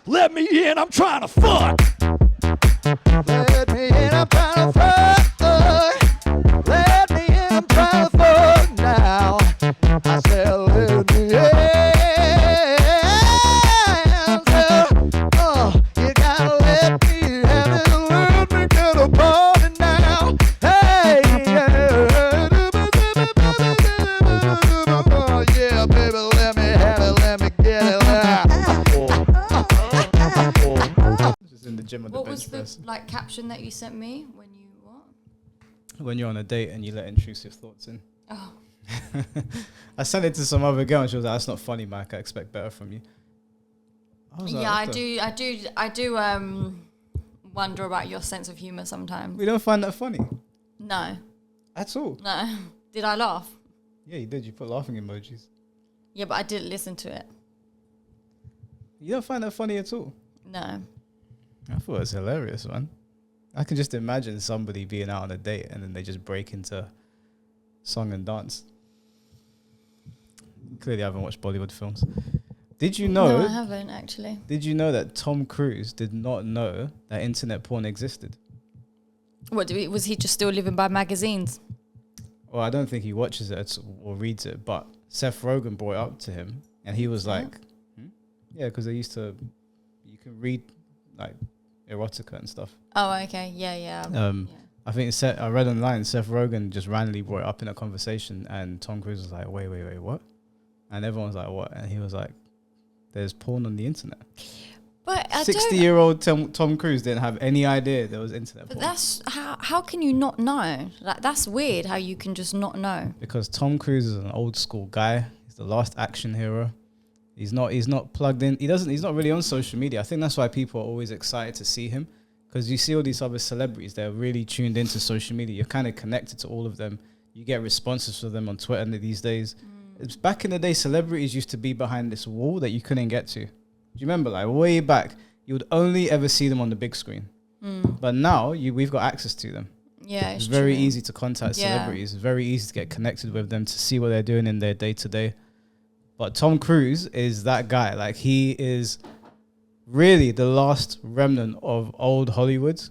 Let me in, I'm trying to fuck. Let me in, I'm trying to fuck. Let me in, I'm trying to fuck now. I said, let me in. You gotta let me have it. Let me get a party now. Hey, yeah, baby, let me have it. Let me get it now. Just in the gym on the What bench was the press. like caption that you sent me when you what? When you're on a date and you let intrusive thoughts in. Oh, I sent it to some other girl and she was like, "That's not funny, Mike. I expect better from you." I was like, yeah, "What the-" I do. Wonder about your sense of humor sometimes. We don't find that funny No, at all. no. Did I laugh? Yeah, you did. You put laughing emojis. Yeah, but I didn't listen to it. You don't find that funny at all. No. I thought it was hilarious, man. I can just imagine somebody being out on a date and then they just break into song and dance. Clearly, I haven't watched Bollywood films. Did you know? No, I haven't actually. Did you know that Tom Cruise did not know that internet porn existed? What was he just still living by magazines? Well, I don't think he watches it or reads it, but Seth Rogen brought it up to him, and he was like, "Yeah, because they used to, you can read like erotica and stuff." Oh, okay. Yeah, yeah. I think I read online Seth Rogen just randomly brought it up in a conversation, and Tom Cruise was like, "Wait, what?" And everyone was like, "What?" And he was like, "There's porn on the internet." But 60-year-old Tom Cruise didn't have any idea there was internet But porn. that's how can you not know? Like that's weird. How you can just not know. Because Tom Cruise is an old school guy. He's the last action hero. He's not plugged in. He's not really on social media. I think that's why people are always excited to see him. Because you see all these other celebrities, they're really tuned into social media. You're kind of connected to all of them. You get responses from them on Twitter these days. It's back in the day, celebrities used to be behind this wall that you couldn't get to. Do you remember, like way back, you would only ever see them on the big screen. But now we've got access to them. Yeah, It's very true. easy to contact celebrities. It's very easy to get connected with them, to see what they're doing in their day-to-day. But Tom Cruise is that guy. Like, he is really the last remnant of old Hollywood.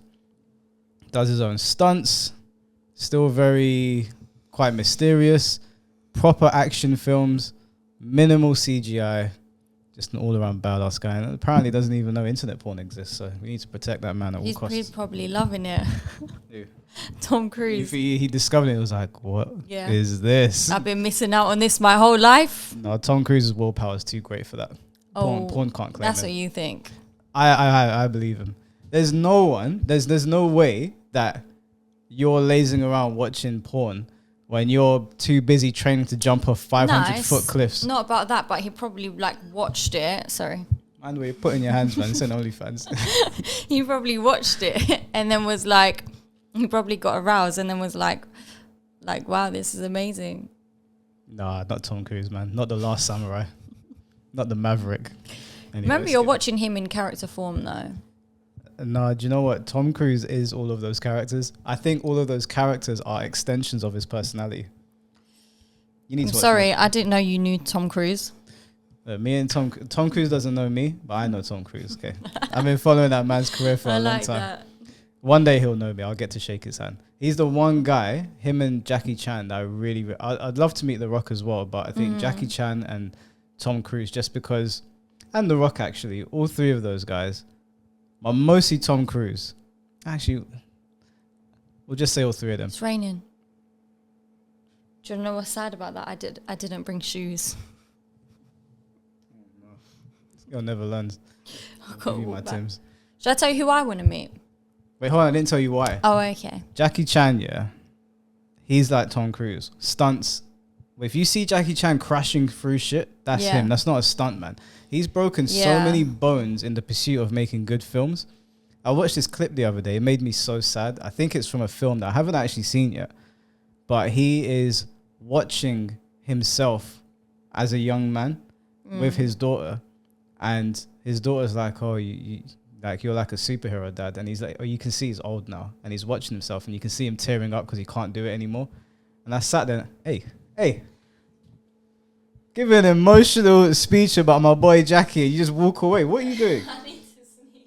Does his own stunts. Still very quite mysterious. Proper action films. Minimal CGI. Just an all-around badass guy. And apparently doesn't even know internet porn exists. So we need to protect that man at all He's costs. probably loving it. Who? Tom Cruise. He discovered it. It was like, what Yeah. is this? I've been missing out on this my whole life. No, Tom Cruise's willpower is too great for that. Porn can't claim that's it. what you think. I believe him. There's no way that you're lazing around watching porn when you're too busy training to jump off 500-foot cliffs. Not about that, but he probably like watched it. Sorry. Man, where you put in your hands, man. It's an OnlyFans. He probably watched it and then was like, he probably got aroused and then was like, wow, this is amazing. Nah, not Tom Cruise, man. Not the Last Samurai. Not the Maverick. Anyway, Remember, you're watching him in character form though. No, do you know what? Tom Cruise is all of those characters. I think all of those characters are extensions of his personality. You need I'm to watch sorry, I didn't know you knew Tom Cruise. me and Tom Cruise doesn't know me, but I know Tom Cruise. Okay, I've been following that man's career for a long time. That. One day he'll know me. I'll get to shake his hand. He's the one guy, him and Jackie Chan, that I really, I'd love to meet The Rock as well, but I think Jackie Chan and Tom Cruise, just because, and The Rock actually, all three of those guys, but mostly Tom Cruise. Actually, we'll just say all three of them. It's raining. Do you know what's sad about that? I didn't bring shoes. You'll never learn. I'll give you my Tims. Should I tell you who I want to meet? Wait, hold on. I didn't tell you why. Oh, okay. Jackie Chan, yeah. He's like Tom Cruise. Stunts. If you see Jackie Chan crashing through shit, that's him. That's not a stunt, man. He's broken so many bones in the pursuit of making good films. I watched this clip the other day. It made me so sad. I think it's from a film that I haven't actually seen yet. But he is watching himself as a young man with his daughter. And his daughter's like, oh, you're like a superhero, Dad. And he's like, oh, you can see he's old now. And he's watching himself and you can see him tearing up because he can't do it anymore. And I sat there, hey. Give an emotional speech about my boy Jackie, and you just walk away. What are you doing? I need to sneeze.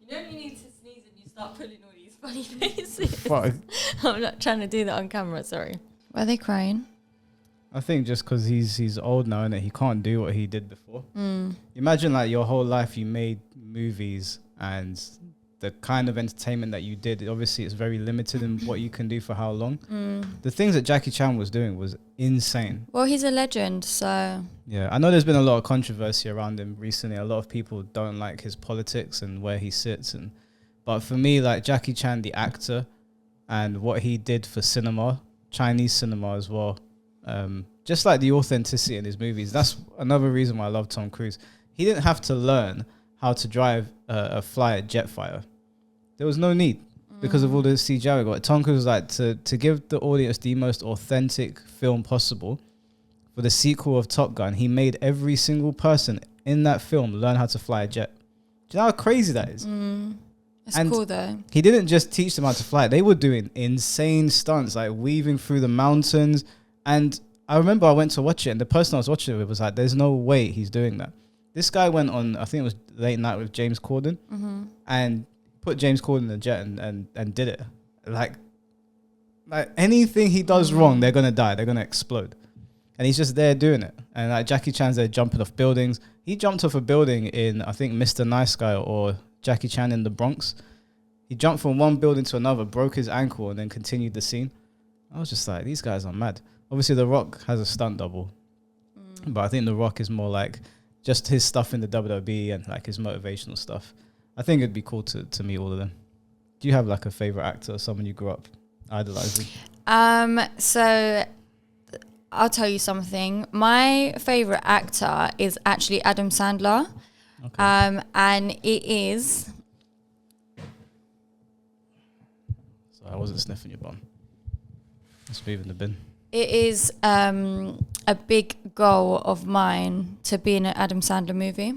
You know when you need to sneeze and you start pulling all these funny faces? Fuck. I'm not trying to do that on camera, sorry. Why are they crying? I think just because he's old now and he can't do what he did before. Imagine like your whole life you made movies and the kind of entertainment that you did, obviously it's very limited in what you can do for how long. The things that Jackie Chan was doing was insane. Well, he's a legend, so... Yeah, I know there's been a lot of controversy around him recently. A lot of people don't like his politics and where he sits. But for me, like Jackie Chan, the actor, and what he did for cinema, Chinese cinema as well, just like the authenticity in his movies. That's another reason why I love Tom Cruise. He didn't have to learn how to drive fly a jet fighter. There was no need because of all the CGI we got. Tom Cruise was like, to give the audience the most authentic film possible, for the sequel of Top Gun, he made every single person in that film learn how to fly a jet. Do you know how crazy that is? It's cool though. He didn't just teach them how to fly. They were doing insane stunts, like weaving through the mountains. And I remember I went to watch it, and the person I was watching it with was like, there's no way he's doing that. This guy went on, I think it was Late Night with James Corden, and put James Corden in the jet and did it. Like anything he does wrong, they're going to die. They're going to explode. And he's just there doing it. And like Jackie Chan's there jumping off buildings. He jumped off a building in, I think, Mr. Nice Guy or Jackie Chan in the Bronx. He jumped from one building to another, broke his ankle, and then continued the scene. I was just like, these guys are mad. Obviously, The Rock has a stunt double. But I think The Rock is more like just his stuff in the WWE and like his motivational stuff. I think it'd be cool to meet all of them. Do you have like a favorite actor or someone you grew up idolizing? So I'll tell you something. My favorite actor is actually Adam Sandler. Okay. And it is... So I wasn't sniffing your bum. Let's move in the bin. It is a big goal of mine to be in an Adam Sandler movie.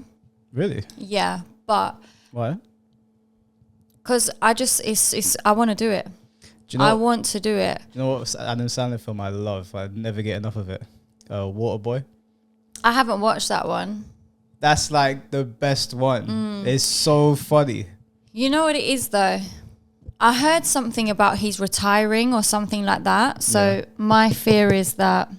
Really? Yeah, but... Why? Because I want to do it. Do you know I want to do it. You know what Adam Sandler film I love? I never get enough of it. Waterboy. I haven't watched that one. That's like the best one. It's so funny. You know what it is though? I heard something about he's retiring or something like that. So my fear is that...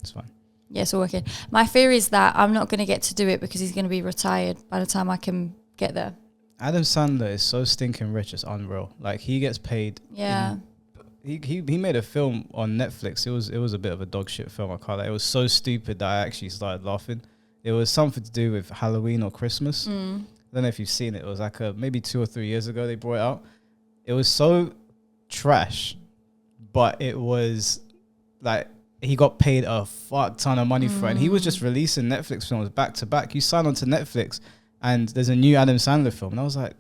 It's fine. Yeah, it's all working. My fear is that I'm not going to get to do it because he's going to be retired by the time I can get there. Adam Sandler is so stinking rich, it's unreal. Like he gets paid. Yeah. He made a film on Netflix. It was a bit of a dog shit film. I call it. It was so stupid that I actually started laughing. It was something to do with Halloween or Christmas. I don't know if you've seen it. It was like maybe 2 or 3 years ago they brought it out. It was so trash, but it was like he got paid a fuck ton of money for it. And he was just releasing Netflix films back to back. You sign on to Netflix and there's a new Adam Sandler film. And I was like,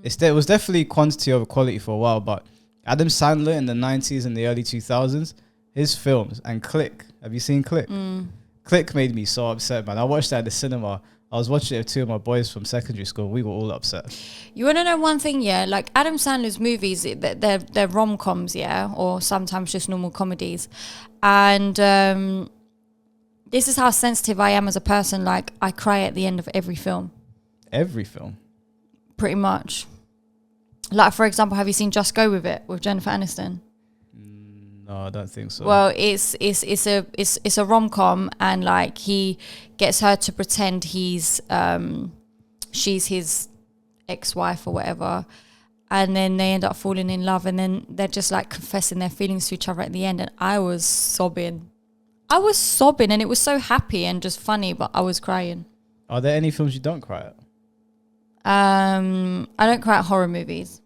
it was definitely quantity over quality for a while, but Adam Sandler in the 90s and the early 2000s, his films and Click. Have you seen Click? Click made me so upset, man. I watched that at the cinema. I was watching it with 2 of my boys from secondary school. We were all upset. You want to know one thing, yeah? Like Adam Sandler's movies, they're rom-coms, yeah? Or sometimes just normal comedies. And this is how sensitive I am as a person. Like I cry at the end of every film. Every film? Pretty much. Like, for example, have you seen Just Go With It with Jennifer Aniston? No, I don't think so. Well, it's a rom-com, and like he gets her to pretend she's his ex-wife or whatever, and then they end up falling in love, and then they're just like confessing their feelings to each other at the end, and I was sobbing, and it was so happy and just funny, but I was crying. Are there any films you don't cry at? I don't cry at horror movies.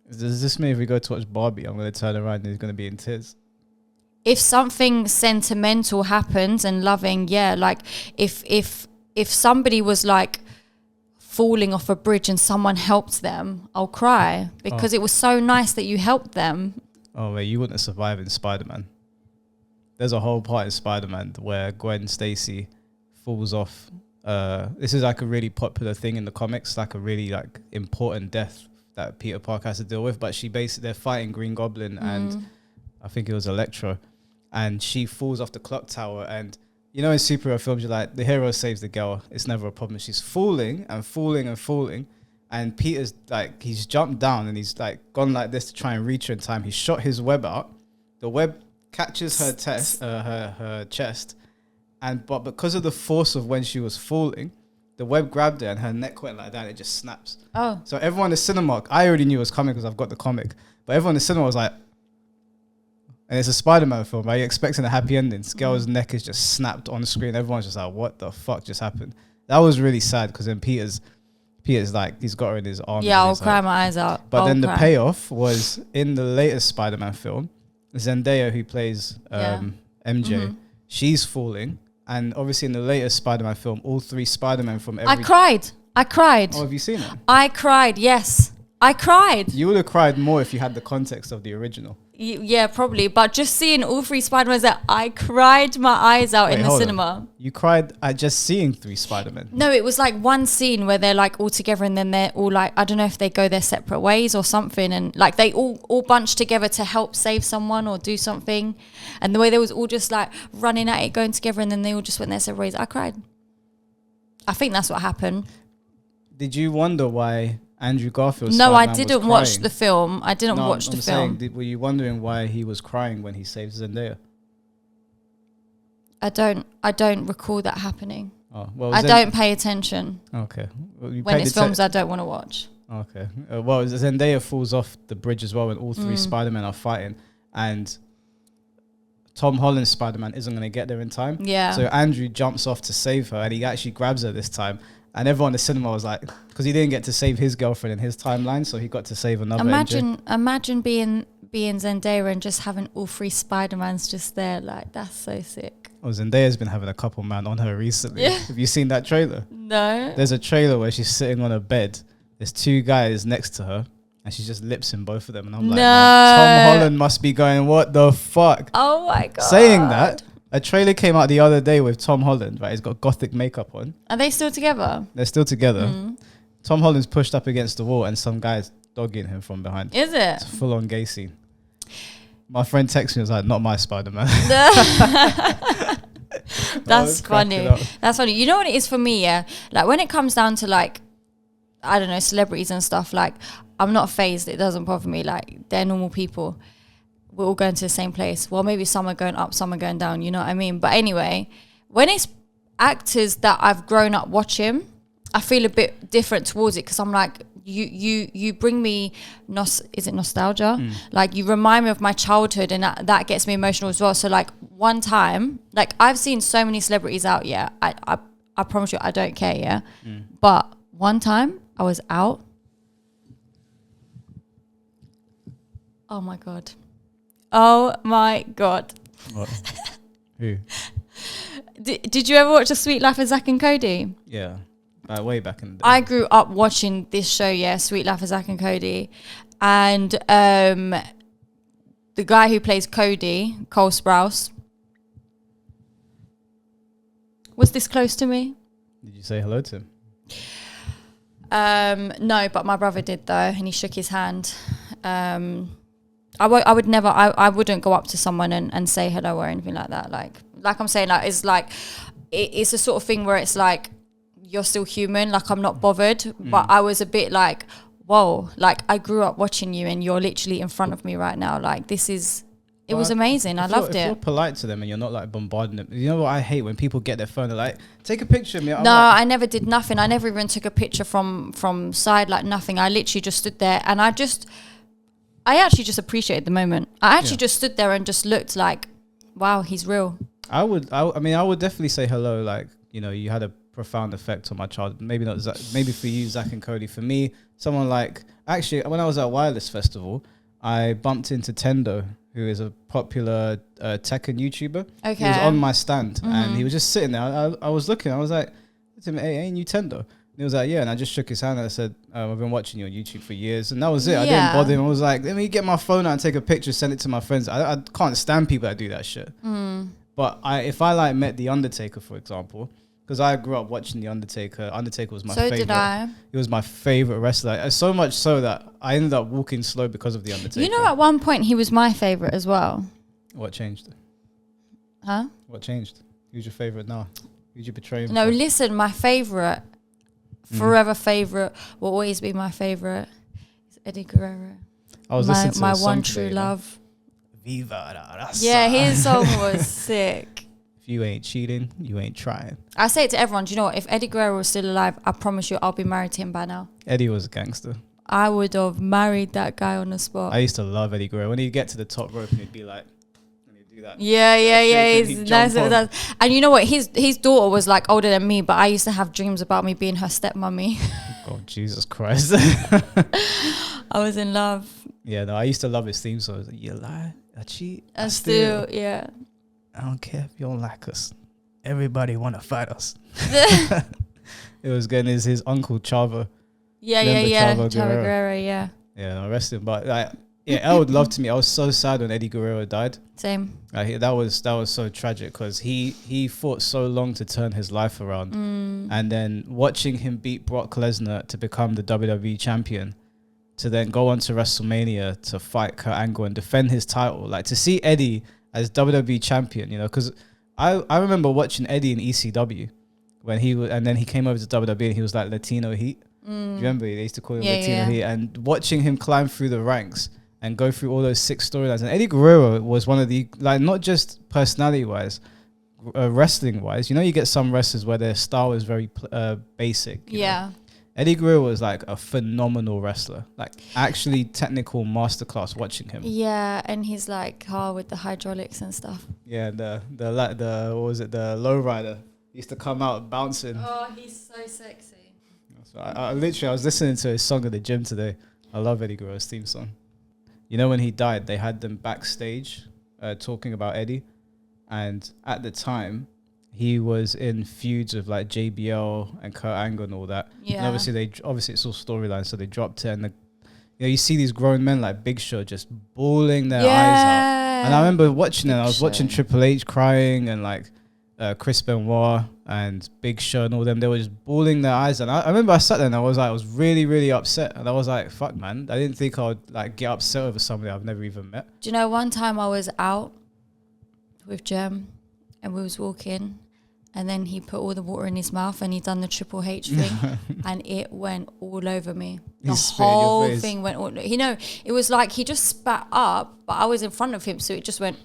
Does this mean if we go to watch Barbie, I'm going to turn around and he's going to be in tears? If something sentimental happens and loving, yeah, like if somebody was like falling off a bridge and someone helped them, I'll cry because it was so nice that you helped them. Oh, wait, you wouldn't survive in Spider-Man. There's a whole part in Spider-Man where Gwen Stacy falls off. This is like a really popular thing in the comics, like a really like important death that Peter Parker has to deal with, but they're fighting Green Goblin and I think it was Electro, and she falls off the clock tower. And you know, in superhero films, you're like, the hero saves the girl. It's never a problem. She's falling and falling and falling. And Peter's like, he's jumped down and he's like gone like this to try and reach her in time. He shot his web out. The web catches her her chest. But because of the force of when she was falling, the web grabbed her and her neck went like that. And it just snaps. Oh. So everyone in the cinema, I already knew it was coming because I've got the comic. But everyone in the cinema was like, and it's a Spider-Man film, right? You're expecting a happy ending. This girl's neck is just snapped on screen. Everyone's just like, what the fuck just happened? That was really sad because then Peter's like, he's got her in his arms. Yeah, I'll cry my eyes out. But then the payoff was in the latest Spider-Man film, Zendaya, who plays MJ, she's falling. And obviously in the latest Spider-Man film, all 3 Spider-Men from every... I cried. Oh, have you seen it? I cried, yes. I cried. You would have cried more if you had the context of the original. Yeah, probably. But just seeing all 3 Spider-Mans, I cried my eyes out in the cinema. You cried at just seeing 3 Spider-Men? No, it was like one scene where they're like all together and then they're all like, I don't know if they go their separate ways or something. And like they all bunched together to help save someone or do something. And the way they was all just like running at it, going together, and then they all just went their separate ways. I cried. I think that's what happened. Did you wonder why Andrew Garfield? No, I didn't watch the film. I didn't watch the film. Were you wondering why he was crying when he saved Zendaya? I don't recall that happening. Oh, well, I don't pay attention. Okay. Well, when it's films I don't want to watch. Okay. Well, Zendaya falls off the bridge as well when all 3 Spider-Men are fighting, and Tom Holland's Spider-Man isn't going to get there in time. Yeah. So Andrew jumps off to save her, and he actually grabs her this time. And everyone in the cinema was like, because he didn't get to save his girlfriend in his timeline, so he got to save another. Imagine being Zendaya and just having all 3 Spider-Mans just there. Like, that's so sick. Oh, Zendaya's been having a couple man on her recently. Yeah. Have you seen that trailer? No. There's a trailer where she's sitting on a bed. There's 2 guys next to her, and she just lipsing both of them. And I'm like, man, Tom Holland must be going, what the fuck? Oh my God. Saying that, a trailer came out the other day with Tom Holland, right? He's got gothic makeup on. Are they still together? They're still together. Tom Holland's pushed up against the wall and some guy's dogging him from behind. Is it? It's a full-on gay scene. My friend texted me, was like, not my Spider-Man. That's funny. That's funny. You know what it is for me, yeah? Like when it comes down to like, I don't know, celebrities and stuff, like I'm not fazed. It doesn't bother me. Like they're normal people. We're all going to the same place. Well, maybe some are going up, some are going down. You know what I mean? But anyway, when it's actors that I've grown up watching, I feel a bit different towards it because I'm like, you bring me, is it nostalgia? Like you remind me of my childhood, and that gets me emotional as well. So like one time, like I've seen so many celebrities out. Yeah, I promise you, I don't care. Yeah, but one time I was out. Oh my god. Oh my God. What? Who? Did you ever watch A Sweet Life of Zack and Cody? Yeah. Way back in the day. I grew up watching this show, yeah, Sweet Life of Zack and Cody. And the guy who plays Cody, Cole Sprouse, was this close to me? Did you say hello to him? No, but my brother did though, and he shook his hand. I would never, I wouldn't go up to someone and say hello or anything like that. Like I'm saying, like it's a sort of thing where it's like you're still human. Like I'm not bothered, but I was a bit like, whoa, like I grew up watching you and you're literally in front of me right now. Like this is, it was amazing. I loved it. If you're polite to them and you're not like bombarding them, you know what I hate when people get their phone, they're like, take a picture of me. I never did nothing. I never even took a picture from side, like nothing. I literally just stood there and I actually just appreciated the moment. I actually just stood there and just looked like, wow, he's real. I would definitely say hello. Like, you know, you had a profound effect on my child. Maybe not Zach, maybe for you, Zack and Cody. For me, someone like, actually, when I was at Wireless Festival, I bumped into Tendo, who is a popular Tekken YouTuber. Okay. He was on my stand and he was just sitting there. I was looking, I was like, hey, ain't you Tendo? He was like, yeah, and I just shook his hand and I said, I've been watching you on YouTube for years. And that was it. I didn't bother him. I was like, let me get my phone out and take a picture, send it to my friends. I can't stand people that do that shit. But if I like met The Undertaker, for example, because I grew up watching The Undertaker. Undertaker was my favorite. So did I. He was my favorite wrestler. So much so that I ended up walking slow because of The Undertaker. You know, at one point he was my favorite as well. What changed? Huh? What changed? Who's your favorite now? Who'd you betray him No, for? listen, my favorite, forever favorite, will always be my favorite. Is Eddie Guerrero. I was listening to my a song one today, true love. Viva la raza. Yeah, his song was sick. If you ain't cheating, you ain't trying. I say it to everyone. Do you know what? If Eddie Guerrero was still alive, I promise you, I'll be married to him by now. Eddie was a gangster. I would have married that guy on the spot. I used to love Eddie Guerrero. When he'd get to the top rope and he'd be like, and he'd do that. Yeah. He'd He's jump on. that's, and you know what? His daughter was like older than me, but I used to have dreams about me being her stepmommy. Oh, Jesus Christ. I was in love. Yeah, no, I used to love his theme song. It was like, you lie, I cheat, I And steal. still, yeah. I don't care if you don't like us. Everybody want to fight us. It was getting his uncle Chava. Yeah. Chava Chava Guerrero. Guerrero, yeah. Yeah, I rest him. But like, yeah, Elle would love to me. I was so sad when Eddie Guerrero died. Same. Like, that was so tragic because he fought so long to turn his life around, and then watching him beat Brock Lesnar to become the WWE champion, to then go on to WrestleMania to fight Kurt Angle and defend his title. Like, to see Eddie as WWE champion, you know, because I remember watching Eddie in ECW when and then he came over to WWE and he was like Latino Heat. Do you remember? They used to call him Latino Heat, and watching him climb through the ranks and go through all those 6 storylines. And Eddie Guerrero was one of the, like, not just personality wise, wrestling wise. You know, you get some wrestlers where their style is very basic. You know? Eddie Guerrero was like a phenomenal wrestler, like actually technical masterclass watching him. Yeah, and he's like car with the hydraulics and stuff. Yeah, the what was it? The lowrider used to come out bouncing. Oh, he's so sexy. So I was listening to his song at the gym today. I love Eddie Guerrero's theme song. You know, when he died, they had them backstage talking about Eddie, and at the time, he was in feuds with like JBL and Kurt Angle and all that. Yeah. And obviously it's all storyline, so they dropped it, and you see these grown men like Big Show just bawling their eyes out. And I remember watching it. I was watching Triple H crying, and like Chris Benoit and Big Show and all them. They were just bawling their eyes. And I remember I sat there and I was really, really upset. And I was like, fuck, man. I didn't think I would like get upset over somebody I've never even met. Do you know, one time I was out with Jem and we was walking, and then he put all the water in his mouth and he done the Triple H thing and it went all over me. The whole thing went all, you know, it was like he just spat up, but I was in front of him, so it just went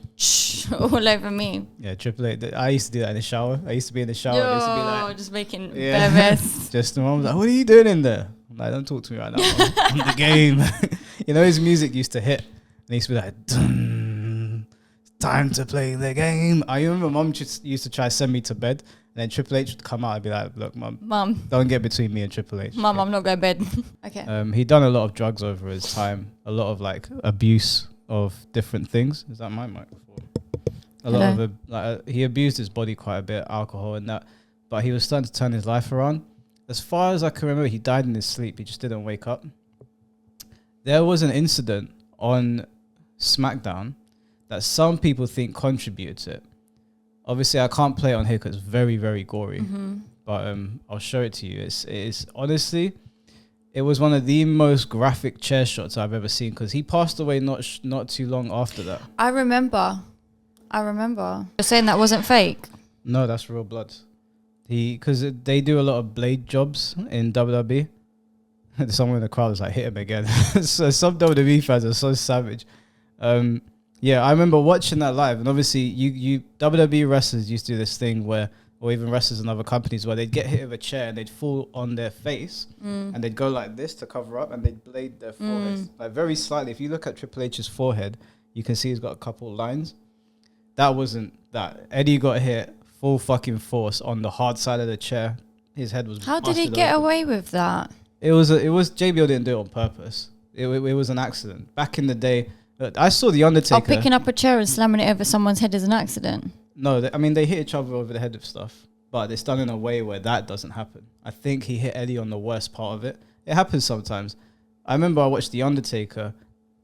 all over me. Yeah, Triple H. I used to do that in the shower. I used to be in the shower. I used to be like, just making bare mess. Just the mom was like, what are you doing in there? I'm like, don't talk to me right now, Mom. I'm the game. You know, his music used to hit. And he used to be like, dun, time to play the game. I remember Mom just used to try to send me to bed. And then Triple H would come out and be like, look, Mom, don't get between me and Triple H. Mom, I'm not going to bed. Okay. He'd done a lot of drugs over his time. A lot of like abuse of different things. Is that my microphone? Lot of he abused his body quite a bit, alcohol and that. But he was starting to turn his life around. As far as I can remember, he died in his sleep. He just didn't wake up. There was an incident on SmackDown that some people think contributed to it. Obviously, I can't play it on here because it's very, very gory. But I'll show it to you. It's honestly, it was one of the most graphic chair shots I've ever seen because he passed away not too long after that. I remember. You're saying that wasn't fake? No, that's real blood. Because they do a lot of blade jobs in WWE. Someone in the crowd was like, hit him again. So some WWE fans are so savage. Yeah, I remember watching that live, and obviously you WWE wrestlers used to do this thing where, or even wrestlers in other companies, where they'd get hit with a chair and they'd fall on their face and they'd go like this to cover up and they'd blade their foreheads like very slightly. If you look at Triple H's forehead, you can see he's got a couple lines. That wasn't that. Eddie got hit full fucking force on the hard side of the chair. His head was. How did he get away with that? It was JBL didn't do it on purpose. It was an accident. Back in the day, I saw the Undertaker. Oh, picking up a chair and slamming it over someone's head is an accident. No, they hit each other over the head of stuff, but it's done in a way where that doesn't happen. I think he hit Eddie on the worst part of it. It happens sometimes. I remember I watched the Undertaker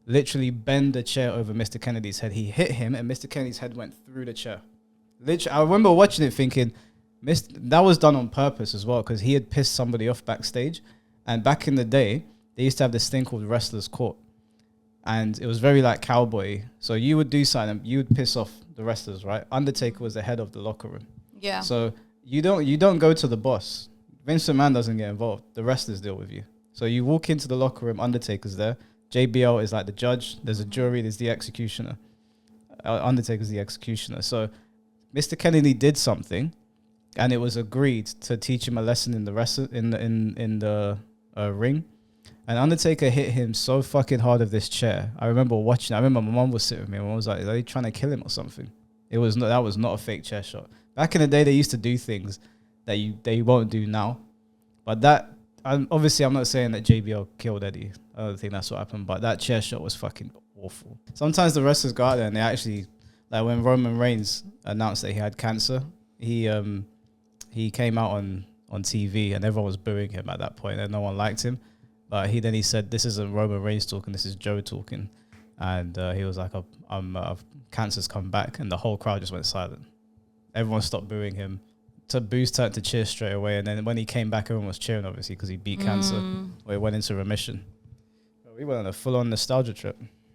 literally bend the chair over Mr. Kennedy's head. He hit him, and Mr. Kennedy's head went through the chair. Literally, I remember watching it thinking, that was done on purpose as well, because he had pissed somebody off backstage. And back in the day, they used to have this thing called Wrestler's Court. And it was very like cowboy. So you would do something, you would piss off the wrestlers, right? Undertaker was the head of the locker room. Yeah. So you don't go to the boss. Vince McMahon doesn't get involved. The wrestlers deal with you. So you walk into the locker room, Undertaker's there. JBL is like the judge. There's a jury. There's the executioner. Undertaker's the executioner. So Mr. Kennedy did something, and it was agreed to teach him a lesson in the ring. And Undertaker hit him so fucking hard with this chair. I remember watching. I remember my mom was sitting with me. My mom was like, "Are they trying to kill him or something?" That was not a fake chair shot. Back in the day, they used to do things that they won't do now. But that, obviously, I'm not saying that JBL killed Eddie. I don't think that's what happened. But that chair shot was fucking awful. Sometimes the wrestlers go out there and they actually, like when Roman Reigns announced that he had cancer, he came out on TV and everyone was booing him at that point and no one liked him. But he said, "This isn't Roman Reigns talking. This is Joe talking." And he was like, "Cancer's come back," and the whole crowd just went silent. Everyone stopped booing him. Boos turned to cheer straight away, and then when he came back, everyone was cheering, obviously, because he beat cancer. Or he went into remission. We went on a full-on nostalgia trip.